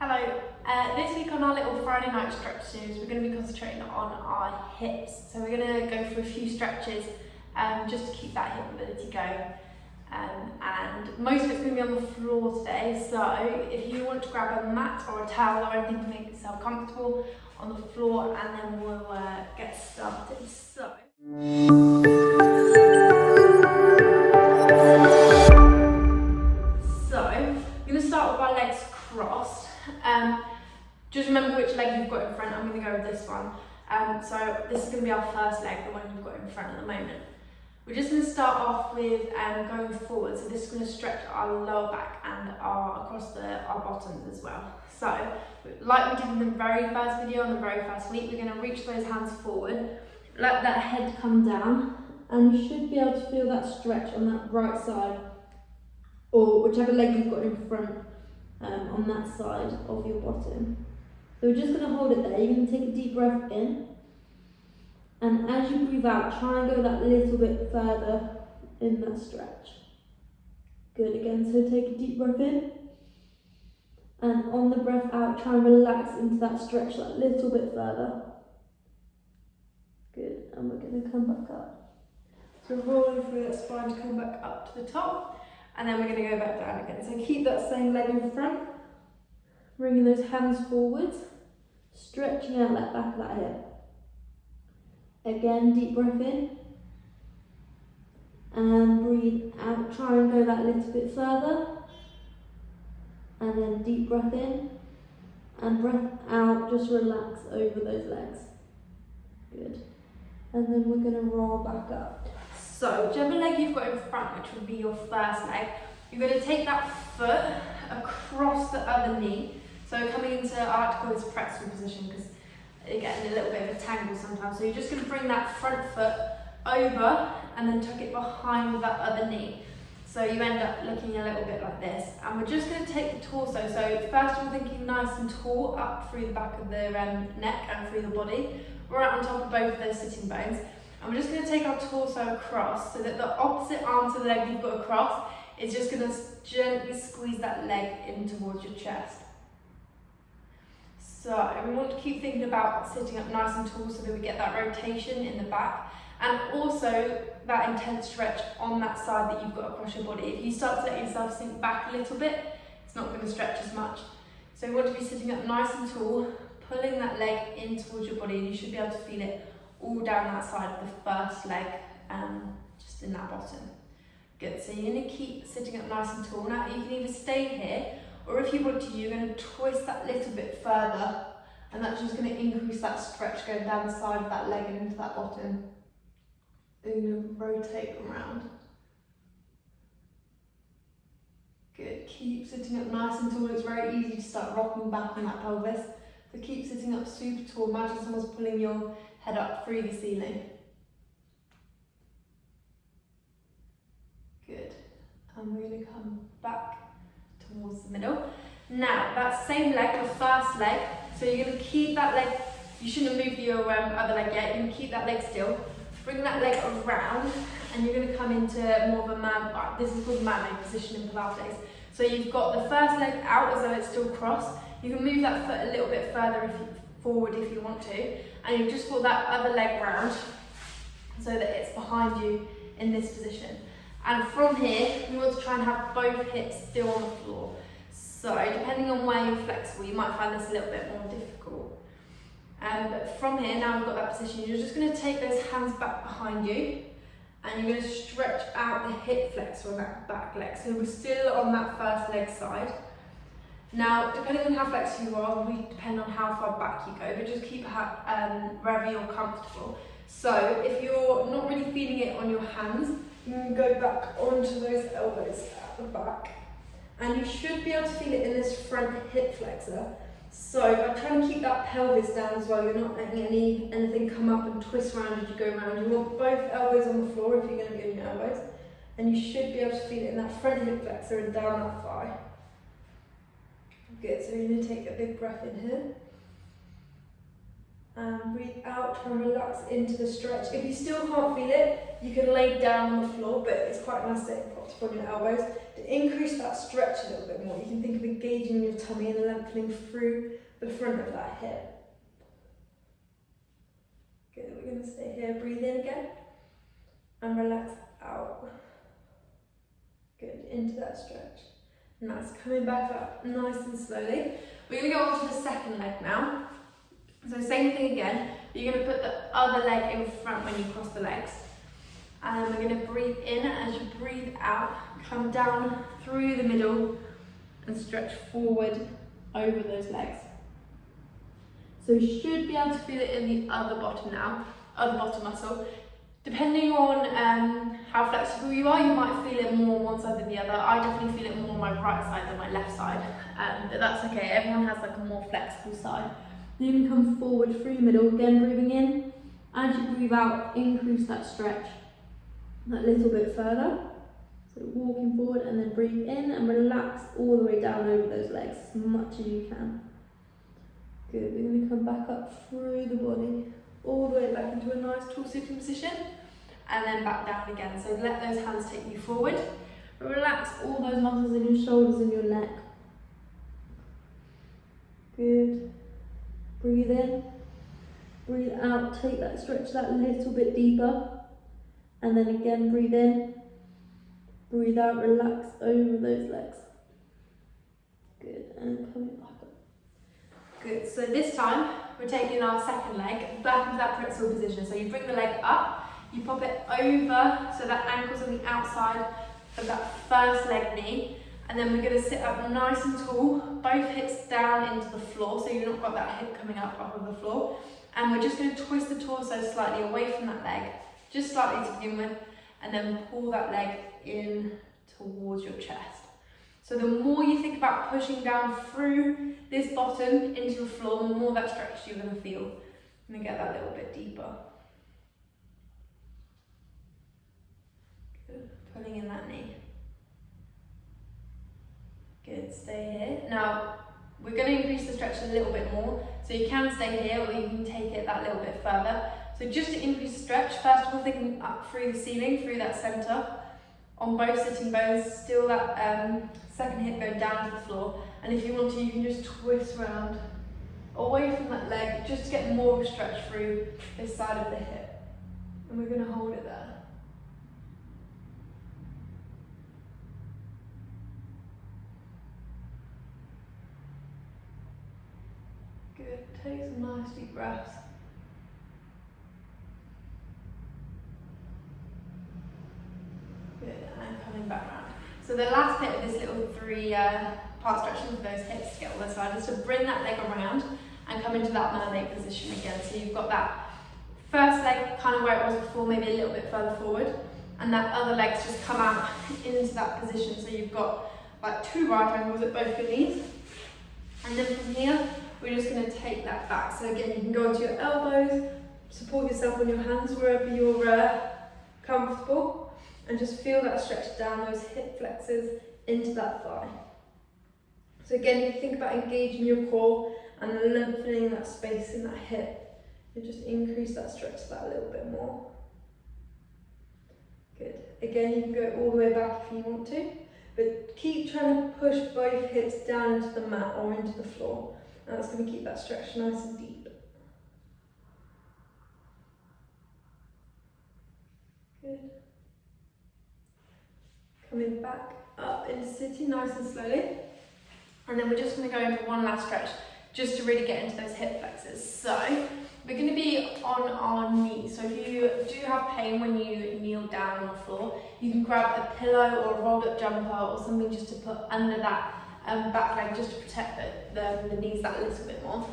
Hello, this week on our little Friday night stretch series we're going to be concentrating on our hips. So we're going to go through a few stretches just to keep that hip mobility going. And most of it's going to be on the floor today, so if you want to grab a mat or a towel or anything to make yourself comfortable on the floor, and then we'll get started. So I'm going to start with our legs crossed. Just remember which leg you've got in front. I'm going to go with this one. So this is going to be our first leg, the one you've got in front at the moment. We're just going to start off with going forward. So this is going to stretch our lower back and across our bottoms as well. So like we did in the very first video on the very first week, we're going to reach those hands forward, let that head come down, and you should be able to feel that stretch on that right side, or whichever leg you've got in front on that side of your bottom. So we're just going to hold it there. You're going to take a deep breath in, and as you breathe out, try and go that little bit further in that stretch. Good, again, so take a deep breath in, and on the breath out, try and relax into that stretch that little bit further. Good, and we're going to come back up. So rolling through that spine to come back up to the top, and then we're going to go back down again. So keep that same leg in front, bringing those hands forwards, stretching out that back of that hip. Again, deep breath in, and breathe out, try and go that little bit further, and then deep breath in, and breath out, just relax over those legs. Good. And then we're going to roll back up. So, whichever leg you've got in front, which would be your first leg, you're going to take that foot across the other knee. So coming into, I like to call this pretzel position because you get in a little bit of a tangle sometimes. So you're just going to bring that front foot over and then tuck it behind that other knee. So you end up looking a little bit like this. And we're just going to take the torso. So first we're thinking nice and tall up through the back of the neck and through the body, right on top of both of those sitting bones. And we're just going to take our torso across so that the opposite arm to the leg you've got across is just going to gently squeeze that leg in towards your chest. So we want to keep thinking about sitting up nice and tall so that we get that rotation in the back, and also that intense stretch on that side that you've got across your body. If you start to let yourself sink back a little bit, it's not going to stretch as much. So we want to be sitting up nice and tall, pulling that leg in towards your body, and you should be able to feel it all down that side of the first leg, just in that bottom. Good, so you're going to keep sitting up nice and tall. Now you can either stay here, or if you want to, you're going to twist that little bit further, and that's just going to increase that stretch going down the side of that leg and into that bottom. Then you're going to rotate around. Good, keep sitting up nice and tall. It's very easy to start rocking back on that pelvis. So keep sitting up super tall. Imagine someone's pulling your head up through the ceiling. Good, and we're going to come back towards the middle. Now that same leg, the first leg, so you're going to keep that leg, you shouldn't move your other leg yet, you're going to keep that leg still, bring that leg around, and you're going to come into more of a this is called man-made position in Pilates. So you've got the first leg out as though it's still crossed. You can move that foot a little bit further forward if you want to, and you've just brought that other leg round so that it's behind you in this position. And from here, you want to try and have both hips still on the floor. So depending on where you're flexible, you might find this a little bit more difficult. But from here, now we've got that position, you're just going to take those hands back behind you, and you're going to stretch out the hip flexor on that back leg. So we're still on that first leg side. Now, depending on how flexible you are, we depend on how far back you go, but just keep wherever you're comfortable. So if you're not really feeling it on your hands, you can go back onto those elbows at the back, and you should be able to feel it in this front hip flexor. So by trying to keep that pelvis down as well, you're not letting anything come up and twist around as you go around. You want both elbows on the floor if you're going to be on your elbows, and you should be able to feel it in that front hip flexor and down that thigh. Good, so you're going to take a big breath in here. And breathe out and relax into the stretch. If you still can't feel it, you can lay down on the floor, but it's quite nice to propped up on your elbows to increase that stretch a little bit more. You can think of engaging your tummy and lengthening through the front of that hip. Good, we're going to stay here. Breathe in again and relax out. Good, into that stretch. Nice, coming back up nice and slowly. We're going to go on to the second leg now. So same thing again, you're going to put the other leg in front when you cross the legs. And we're going to breathe in. As you breathe out, come down through the middle and stretch forward over those legs. So you should be able to feel it in the other bottom now, other bottom muscle. Depending on how flexible you are, you might feel it more on one side than the other. I definitely feel it more on my right side than my left side, but that's okay. Everyone has like a more flexible side. Then you can come forward through the middle, again breathing in. As you breathe out, increase that stretch a little bit further. So walking forward and then breathe in and relax all the way down over those legs as much as you can. Good, we're going to come back up through the body, all the way back into a nice tall sitting position and then back down again. So let those hands take you forward. Relax all those muscles in your shoulders and your neck. Good. Breathe in, breathe out, take that stretch that little bit deeper. And then again, breathe in, breathe out, relax over those legs. Good, and coming back up. Good, so this time we're taking our second leg back into that pretzel position. So you bring the leg up, you pop it over so that ankle's on the outside of that first leg knee. And then we're going to sit up nice and tall, both hips down into the floor, so you've not got that hip coming up off of the floor. And we're just going to twist the torso slightly away from that leg, just slightly to begin with, and then pull that leg in towards your chest. So the more you think about pushing down through this bottom into the floor, the more that stretch you're going to feel. I'm going to get that a little bit deeper. Good. Pulling in that knee. Good, stay here. Now, we're going to increase the stretch a little bit more, so you can stay here or you can take it that little bit further. So just to increase the stretch, first of all, thinking up through the ceiling, through that centre, on both sitting bones, still that second hip going down to the floor. And if you want to, you can just twist around away from that leg, just to get more of a stretch through this side of the hip. And we're going to hold it there. Good, take some nice deep breaths. Good, and coming back round. So the last bit of this little three-part stretching for those hips to get all the side is to bring that leg around and come into that mermaid position again. So you've got that first leg kind of where it was before, maybe a little bit further forward, and that other leg's just come out into that position. So you've got like two right angles at both your knees, and then from here, we're just going to take that back. So again, you can go onto your elbows, support yourself on your hands wherever you're comfortable, and just feel that stretch down those hip flexors into that thigh. So again, if you think about engaging your core and lengthening that space in that hip, you just increase that stretch that a little bit more. Good. Again, you can go all the way back if you want to, but keep trying to push both hips down into the mat or into the floor. And that's going to keep that stretch nice and deep. Good. Coming back up into sitting nice and slowly. And then we're just going to go into one last stretch just to really get into those hip flexors. So we're going to be on our knees. So if you do have pain when you kneel down on the floor, you can grab a pillow or a rolled up jumper or something just to put under that back leg, just to protect the knees that little bit more.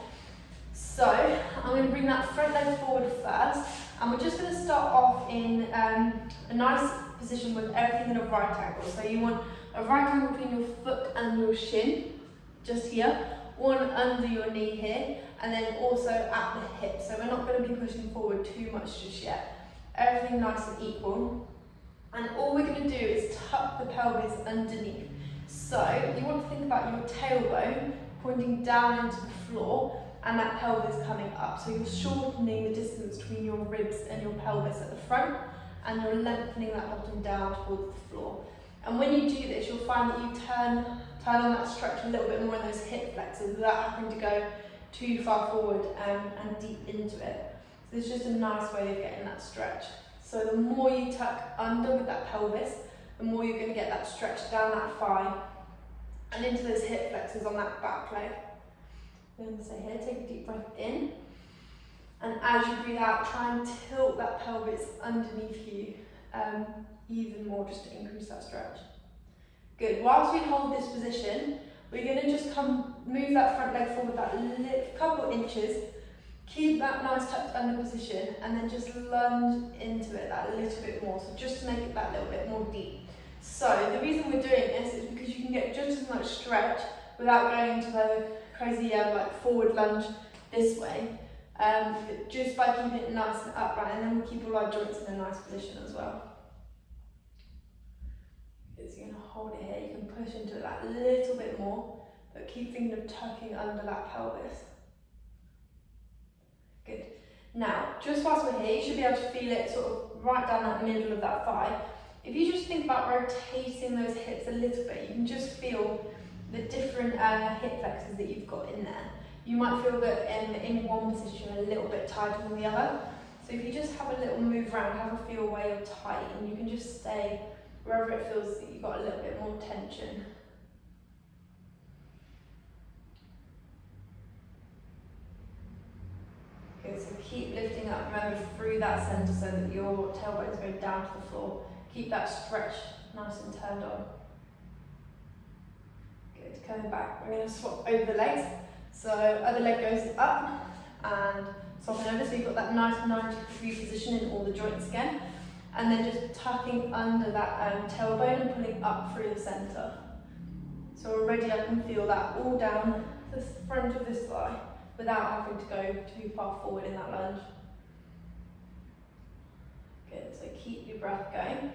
So I'm going to bring that front leg forward first, and we're just going to start off in a nice position with everything in a right angle. So you want a right angle between your foot and your shin, just here, one under your knee here, and then also at the hip. So we're not going to be pushing forward too much just yet. Everything nice and equal. And all we're going to do is tuck the pelvis underneath. So you want to think about your tailbone pointing down into the floor, and that pelvis coming up. So you're shortening the distance between your ribs and your pelvis at the front, and you're lengthening that bottom down towards the floor. And when you do this, you'll find that you turn on that stretch a little bit more in those hip flexors without having to go too far forward and deep into it. So it's just a nice way of getting that stretch. So the more you tuck under with that pelvis, the more you're going to get that stretch down that thigh and into those hip flexors on that back leg. So here, take a deep breath in, and as you breathe out, try and tilt that pelvis underneath you even more, just to increase that stretch. Good. Whilst we hold this position, we're going to just move that front leg forward that couple inches, keep that nice tucked under position, and then just lunge into it that little bit more, so just to make it that little bit more deep. So the reason we're doing this is because you can get just as much stretch without going into the crazy like forward lunge this way, just by keeping it nice and upright, and then we'll keep all our joints in a nice position as well. So you're going to hold it here, you can push into it that little bit more, but keep thinking of tucking under that pelvis. Good. Now, just whilst we're here, you should be able to feel it sort of right down that middle of that thigh. If you just think about rotating those hips a little bit, you can just feel the different hip flexors that you've got in there. You might feel that in one position you're a little bit tighter than the other. So if you just have a little move around, have a feel where you're tight, and you can just stay wherever it feels that you've got a little bit more tension. Good, so keep lifting up, remember, through that centre so that your tailbones go down to the floor. Keep that stretch nice and turned on. Good, coming back, we're going to swap over the legs. So other leg goes up and soften over, so you've got that nice 90-degree position in all the joints again. And then just tucking under that tailbone and pulling up through the centre. So already I can feel that all down the front of this thigh without having to go too far forward in that lunge. Good, so keep your breath going.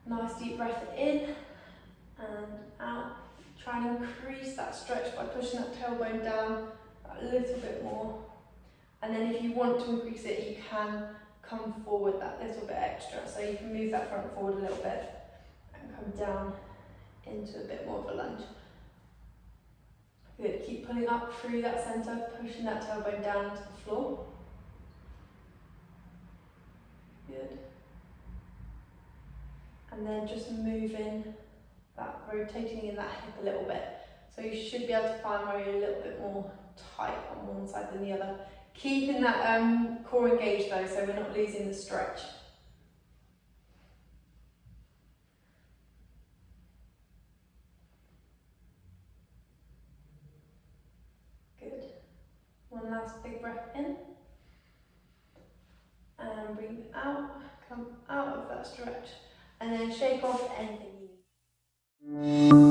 Nice deep breath in and out. Try and increase that stretch by pushing that tailbone down a little bit more. And then if you want to increase it, you can come forward that little bit extra. So you can move that front forward a little bit and come down into a bit more of a lunge. Good, keep pulling up through that centre, pushing that tailbone down to the floor. Good. And then just moving that, rotating in that hip a little bit. So you should be able to find where you're a little bit more tight on one side than the other. Keeping that core engaged though, so we're not losing the stretch. Good. One last big breath in. And breathe out, come out of that stretch. And then shake off anything you need.